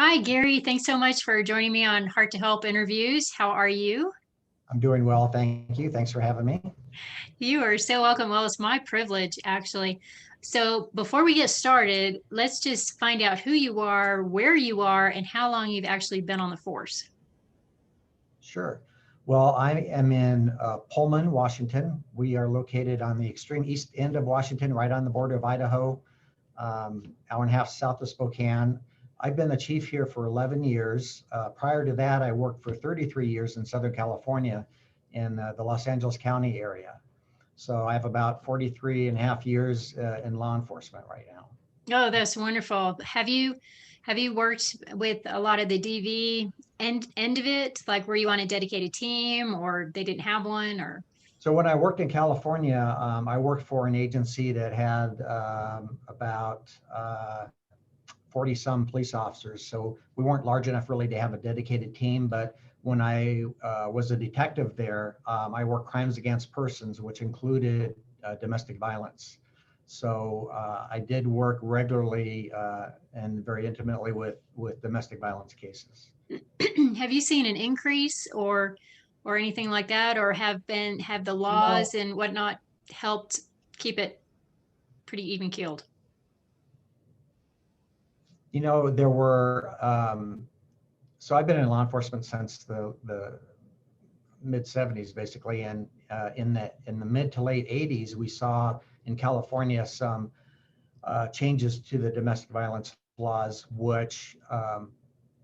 Hi, Gary. Thanks so much for joining me on Heart to Help interviews. How are you? I'm doing well, thank you. Thanks for having me. You are so welcome. Well, it's my privilege, actually. So, before we get started, let's just find out who you are, where you are, and how long you've actually been on the force. Sure. Well, I am in Pullman, Washington. We are located on the extreme east end of Washington, right on the border of Idaho, hour and a half south of Spokane. I've been the chief here for 11 years. Prior to that, I worked for 33 years in Southern California in the Los Angeles County area. So I have about 43 and a half years in law enforcement right now. Oh, that's wonderful. Have you worked with a lot of the DV end of it? Like, were you on a dedicated team, or they didn't have one, or? So when I worked in California, I worked for an agency that had about 40 some police officers. So we weren't large enough really to have a dedicated team. But when I was a detective there, I worked crimes against persons, which included domestic violence. So I did work regularly and very intimately with domestic violence cases. Have you seen an increase or anything like that, or have the You laws know, and whatnot helped keep it pretty even keeled? there were, so I've been in law enforcement since the mid 70s basically, and in the mid to late 80s we saw in California some changes to the domestic violence laws, which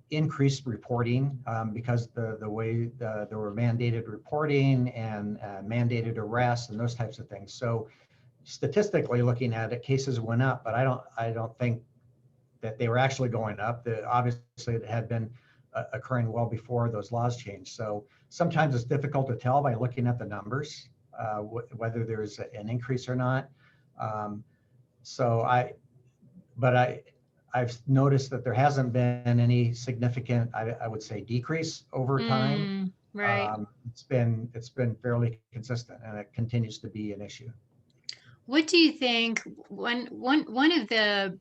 increased reporting because the way there were mandated reporting and mandated arrests and those types of things. So statistically looking at it, cases went up, but I don't think that they were actually going up. Obviously it had been occurring well before those laws changed. So sometimes it's difficult to tell by looking at the numbers whether there's an increase or not. Um, so I've noticed that there hasn't been any significant, I would say, decrease over time. Right. It's been fairly consistent, and it continues to be an issue. What do you think? One of the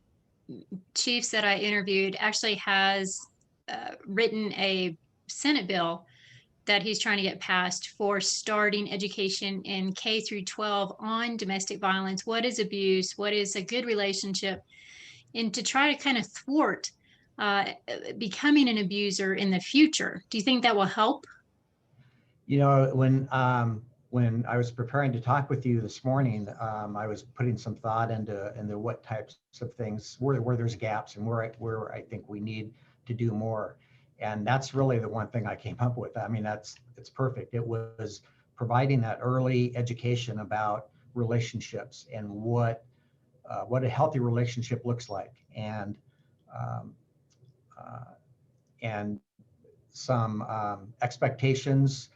chiefs that I interviewed actually has written a Senate bill that he's trying to get passed for starting education in K through 12 on domestic violence. What is abuse? What is a good relationship? And to try to kind of thwart uh, becoming an abuser in the future. Do you think that will help? When I was preparing to talk with you this morning, I was putting some thought into what types of things where there's gaps and where I think we need to do more. And that's really the one thing I came up with. I mean, it's perfect. It was providing that early education about relationships and what a healthy relationship looks like, um, uh, and some expectations,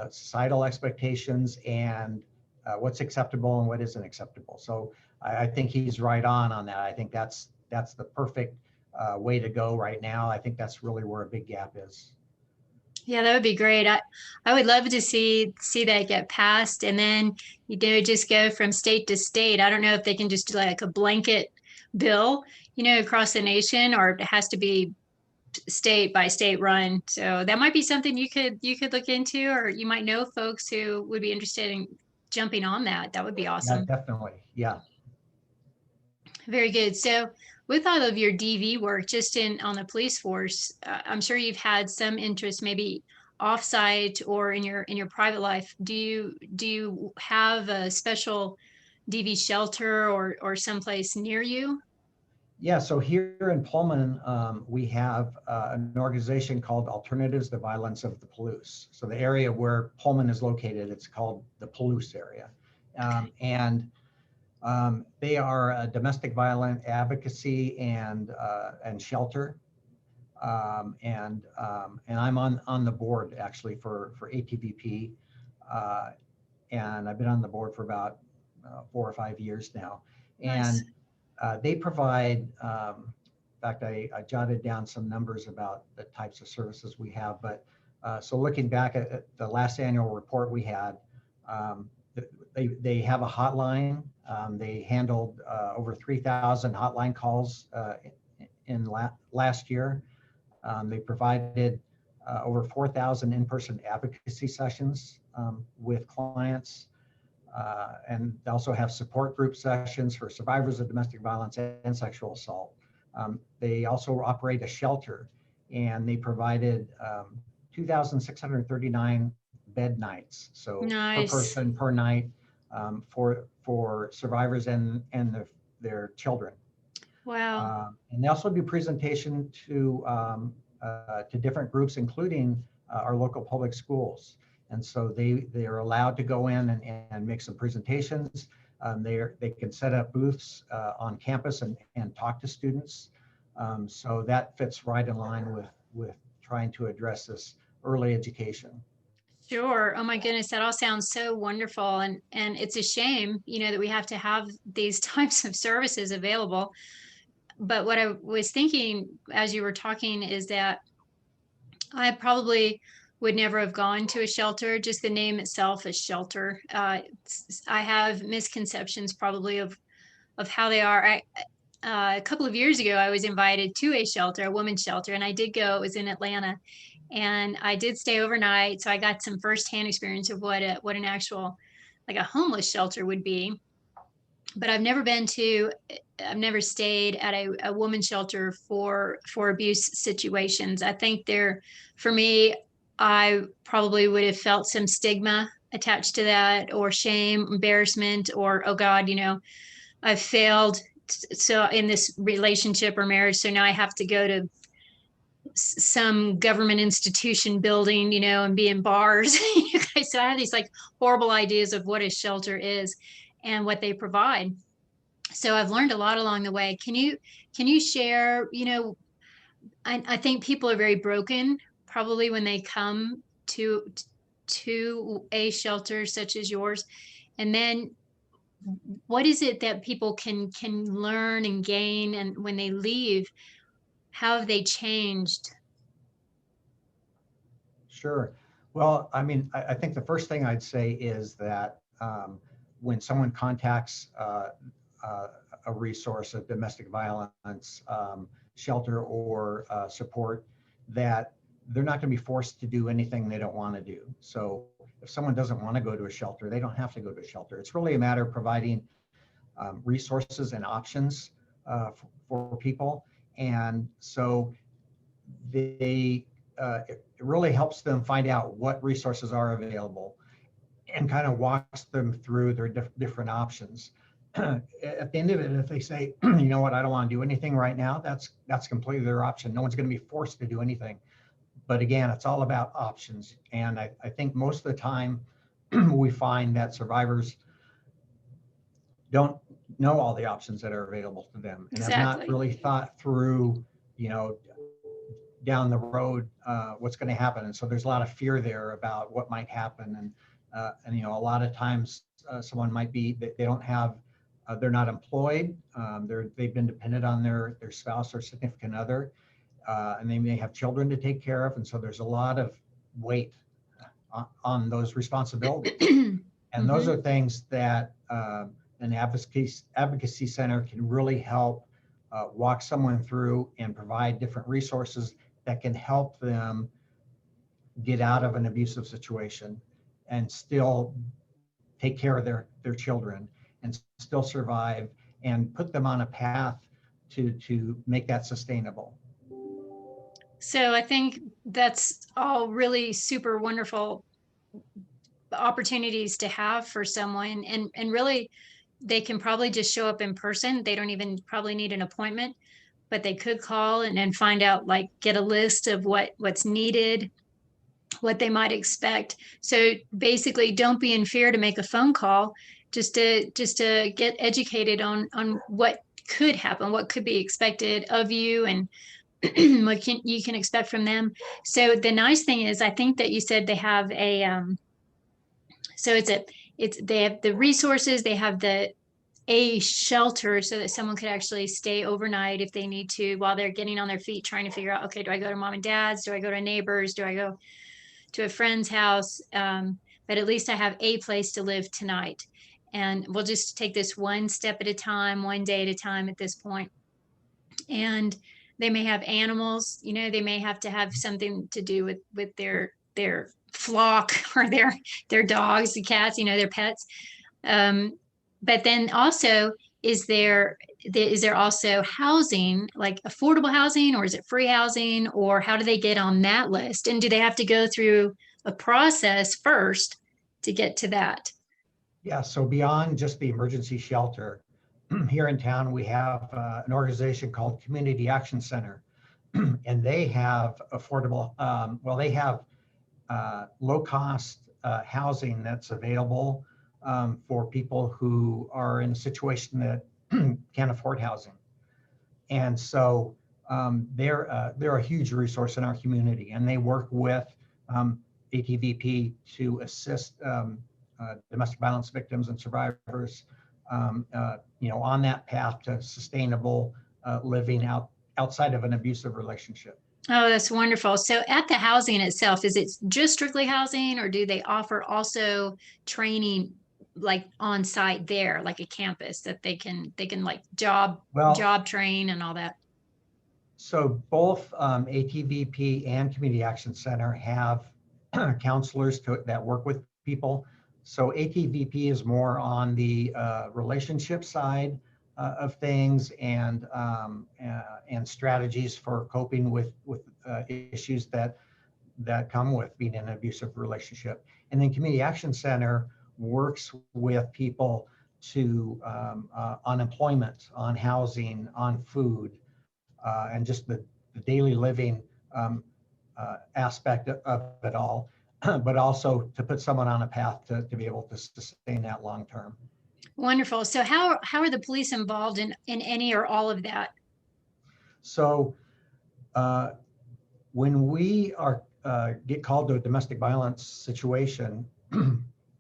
societal expectations, and what's acceptable and what isn't acceptable. So I think he's right on that. I think that's the perfect way to go right now. I think that's really where a big gap is. Yeah, that would be great. I would love to see that get passed, and then just go from state to state. I don't know if they can just do like a blanket bill, across the nation, or it has to be state by state run. So that might be something you could look into, or you might know folks who would be interested in jumping on that. That would be Yeah, awesome. definitely. Yeah. Very good. So, with all of your DV work, just in on the police force, I'm sure you've had some interest, maybe offsite or in your private life. Do you have a special DV shelter or someplace near you? Yeah, so here in Pullman, we have an organization called Alternatives to Violence of the Palouse. So the area where Pullman is located, it's called the Palouse area. And they are a domestic violence advocacy and shelter. And I'm on the board actually for ATVP. Uh, and I've been on the board for about 4 or 5 years now. Nice. And they provide, in fact, I jotted down some numbers about the types of services we have. But so looking back at the last annual report we had, um, they have a hotline. They handled over 3,000 hotline calls in last year. They provided over 4,000 in-person advocacy sessions with clients. And they also have support group sessions for survivors of domestic violence and sexual assault. They also operate a shelter, and they provided 2,639 bed nights, so per Nice. person per night, for survivors and their children. Wow. And they also do presentation to different groups, including our local public schools. And so they are allowed to go in and make some presentations. They can set up booths on campus and talk to students. So that fits right in line with trying to address this early education. Sure. Oh my goodness, that all sounds so wonderful. And it's a shame, that we have to have these types of services available. But what I was thinking as you were talking is that I probably would never have gone to a shelter. Just the name itself is shelter. I have misconceptions probably of how they are. A couple of years ago, I was invited to a shelter, a women's shelter, and I did go. It was in Atlanta, and I did stay overnight, so I got some firsthand experience of what an actual, like, a homeless shelter would be. But I've never stayed at a woman's shelter for abuse situations. I think for me, I probably would have felt some stigma attached to that, or shame, embarrassment, or, oh God, I've failed so in this relationship or marriage, so now I have to go to some government institution building, and be in bars. So I have these like horrible ideas of what a shelter is and what they provide. So I've learned a lot along the way. Can you share, I think people are very broken probably when they come to a shelter such as yours. And then what is it that people can learn and gain, and when they leave, how have they changed? Sure. Well, I mean, I think the first thing I'd say is that when someone contacts a resource of domestic violence shelter or support, that they're not going to be forced to do anything they don't want to do. So if someone doesn't want to go to a shelter, they don't have to go to a shelter. It's really a matter of providing resources and options for people. And so it really helps them find out what resources are available and kind of walks them through their different options. At the end of it, if they say, you know what, I don't want to do anything right now, that's completely their option. No one's going to be forced to do anything. But again, it's all about options. And I think most of the time we find that survivors don't know all the options that are available to them and have not Exactly. really thought through, you know, down the road what's going to happen. And so there's a lot of fear there about what might happen. And a lot of times someone might be, they don't have, they're not employed. They've been dependent on their spouse or significant other, and they may have children to take care of. And so there's a lot of weight on those responsibilities. And those are things that an advocacy center can really help walk someone through and provide different resources that can help them get out of an abusive situation and still take care of their children and still survive and put them on a path to make that sustainable. So I think that's all really super wonderful opportunities to have for someone, and really they can probably just show up in person. They don't even probably need an appointment, but they could call and find out, like, get a list of what's needed, what they might expect. So basically, don't be in fear to make a phone call, just to get educated on what could happen, what could be expected of you, and what you can expect from them. So the nice thing is, I think that you said they have so they have the resources, they have a shelter so that someone could actually stay overnight if they need to, while they're getting on their feet trying to figure out, okay, do I go to mom and dad's, do I go to neighbors, do I go to a friend's house? But at least I have a place to live tonight, and we'll just take this one step at a time, one day at a time at this point. And They may have animals, they may have to have something to do with their flock or their dogs, the cats, their pets. Um, but then also, is there is there also housing, like affordable housing, or is it free housing, or how do they get on that list? And do they have to go through a process first to get to that? Yeah, so beyond just the emergency shelter, here in town, we have an organization called Community Action Center, and they have affordable, they have low cost housing that's available for people who are in a situation that can't afford housing. And so they're a huge resource in our community, and they work with ATVP to assist domestic violence victims and survivors, on that path to sustainable living outside of an abusive relationship. Oh, that's wonderful. So at the housing itself, is it just strictly housing, or do they offer also training like on site there, like a campus that they can like Well, job train and all that? so both ATVP and Community Action Center have counselors that work with people. So ATVP is more on the relationship side of things, and strategies for coping with issues that come with being in an abusive relationship. And then Community Action Center works with people to on employment, on housing, on food, and just the daily living aspect of it all, but also to put someone on a path to be able to sustain that long term. Wonderful. So how are the police involved in any or all of that? So uh, when we are get called to a domestic violence situation,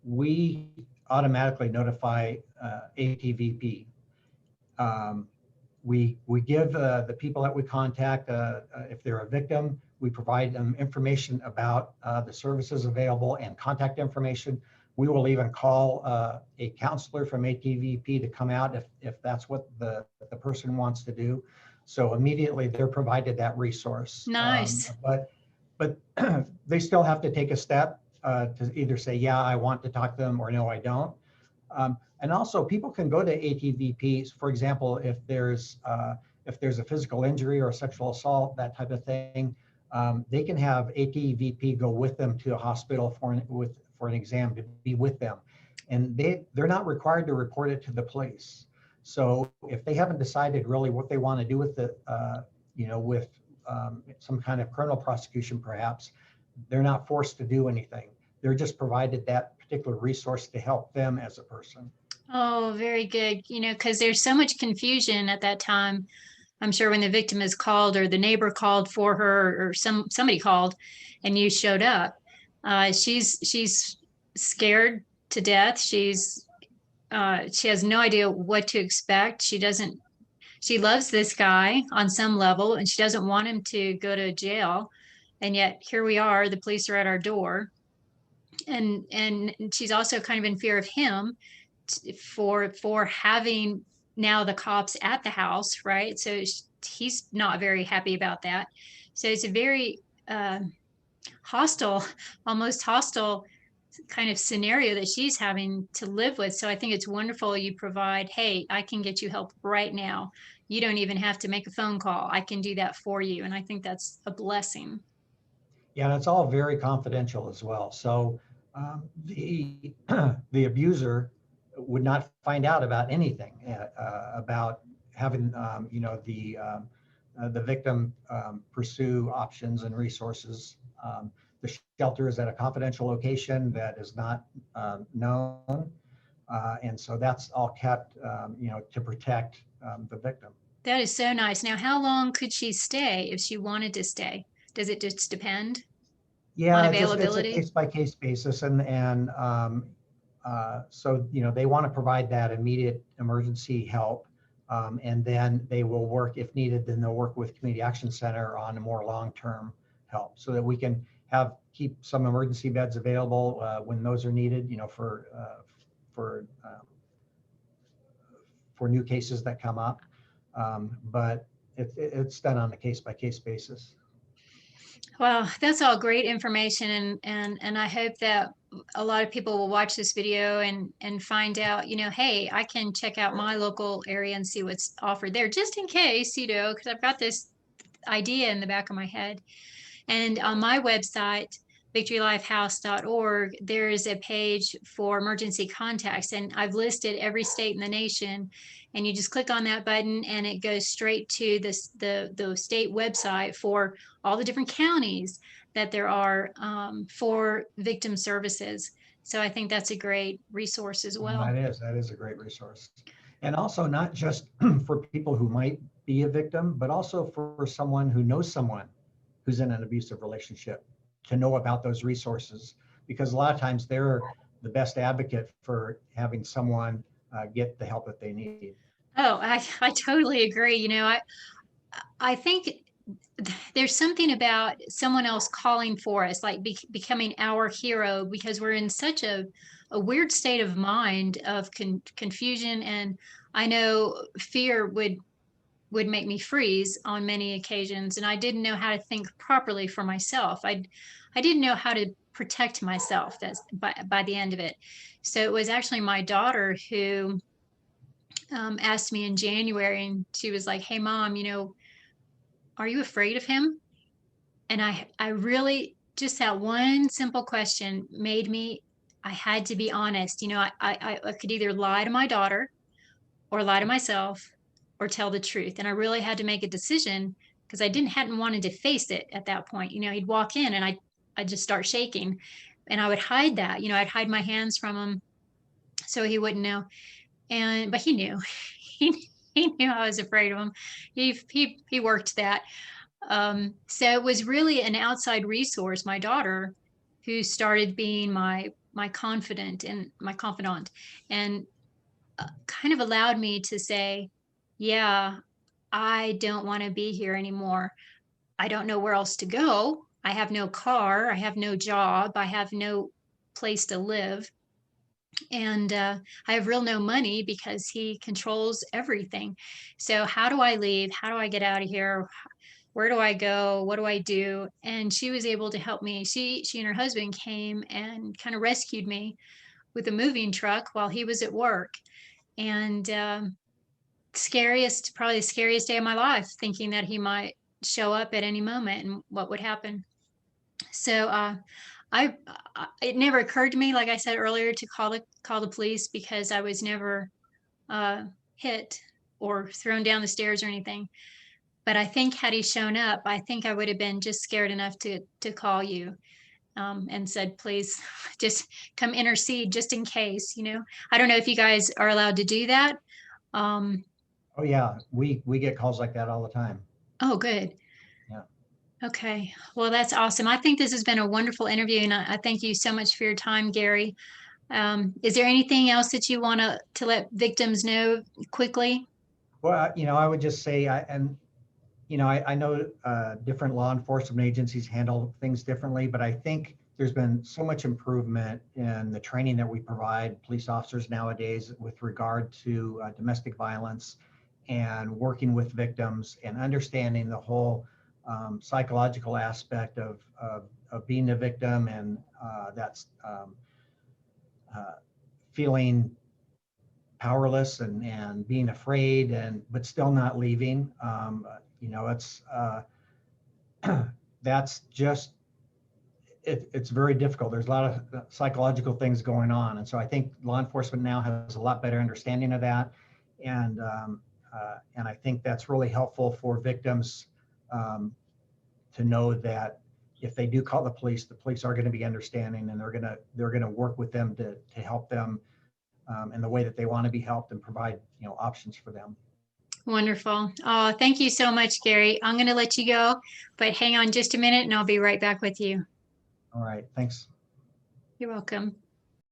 we automatically notify ATVP. Um, we give the people that we contact, if they're a victim, we provide them information about the services available and contact information. We will even call a counselor from ATVP to come out if that's what the person wants to do. So immediately they're provided that resource. Nice. But they still have to take a step to either say, yeah, I want to talk to them, or no, I don't. And also, people can go to ATVP, for example, if there's a physical injury or a sexual assault, that type of thing. They can have ATVP go with them to a hospital for an exam, to be with them, and they're not required to report it to the police. So if they haven't decided really what they want to do with it, with some kind of criminal prosecution, perhaps, they're not forced to do anything. They're just provided that particular resource to help them as a person. Oh, very good. Because there's so much confusion at that time. I'm sure when the victim is called or the neighbor called for her or somebody called and you showed up, she's scared to death. She has no idea what to expect. She loves this guy on some level and she doesn't want him to go to jail. And yet here we are, the police are at our door. And she's also kind of in fear of him for having now the cops at the house, right? So he's not very happy about that. So it's a very hostile, almost hostile kind of scenario that she's having to live with. So I think it's wonderful you provide, hey, I can get you help right now. You don't even have to make a phone call. I can do that for you. And I think that's a blessing. Yeah, and it's all very confidential as well. So the the abuser would not find out about anything about having the victim pursue options and resources. The shelter is at a confidential location that is not known, and so that's all kept, to protect the victim. That is so nice. Now, how long could she stay if she wanted to stay? Does it just depend on Yeah, it's a availability? case by case basis, so they want to provide that immediate emergency help, and then they will work if needed. Then they'll work with Community Action Center on a more long term help, so that we can keep some emergency beds available when those are needed. For for new cases that come up, but it's done on a case-by-case basis. Well, that's all great information, and I hope that a lot of people will watch this video and find out, hey, I can check out my local area and see what's offered there, just in case, because I've got this idea in the back of my head. And on my website, victorylifehouse.org, there is a page for emergency contacts, and I've listed every state in the nation. And you just click on that button, and it goes straight to the state website for all the different counties that there are for victim services. So I think that's a great resource as well. That is a great resource. And also not just for people who might be a victim, but also for someone who knows someone who's in an abusive relationship, to know about those resources, because a lot of times they're the best advocate for having someone get the help that they need. Oh, I totally agree. I think there's something about someone else calling for us, like becoming our hero, because we're in such a weird state of mind of confusion. And I know fear would make me freeze on many occasions. And I didn't know how to think properly for myself. I didn't know how to protect myself by the end of it. So it was actually my daughter who asked me in January, and she was like, "Hey mom, are you afraid of him?" And I really, just that one simple question made me, I had to be honest. I could either lie to my daughter or lie to myself or tell the truth. And I really had to make a decision, because I hadn't wanted to face it at that point. He'd walk in and I'd just start shaking, and I would hide that. I'd hide my hands from him so he wouldn't know. But he knew. He knew I was afraid of him. He worked that. So it was really an outside resource, my daughter, who started being my confidant and my confidant, and kind of allowed me to say, yeah, I don't want to be here anymore. I don't know where else to go. I have no car. I have no job. I have no place to live. And I have real no money because he controls everything. So how do I leave? How do I get out of here? Where do I go? What do I do? And she was able to help me. She and her husband came and kind of rescued me with a moving truck while he was at work. And probably the scariest day of my life, thinking that he might show up at any moment and what would happen. So it never occurred to me, like I said earlier, to call the police, because I was never hit or thrown down the stairs or anything. But I think had he shown up, I think I would have been just scared enough to call you and said, please just come intercede just in case. I don't know if you guys are allowed to do that. Oh yeah, we get calls like that all the time. Oh, good. Yeah. Okay. Well, that's awesome. I think this has been a wonderful interview, and I thank you so much for your time, Gary. Is there anything else that you want to let victims know quickly? Well, I would just say, I know different law enforcement agencies handle things differently, but I think there's been so much improvement in the training that we provide police officers nowadays with regard to domestic violence and working with victims and understanding the whole psychological aspect of being a victim, and that's feeling powerless and being afraid, but still not leaving. It's that's just it's very difficult. There's a lot of psychological things going on, and so I think law enforcement now has a lot better understanding of that, and I think that's really helpful for victims to know that if they do call the police are going to be understanding, and they're gonna work with them to help them in the way that they want to be helped, and provide options for them. Wonderful. Oh, thank you so much, Gary. I'm going to let you go, but hang on just a minute and I'll be right back with you. All right, thanks. You're welcome.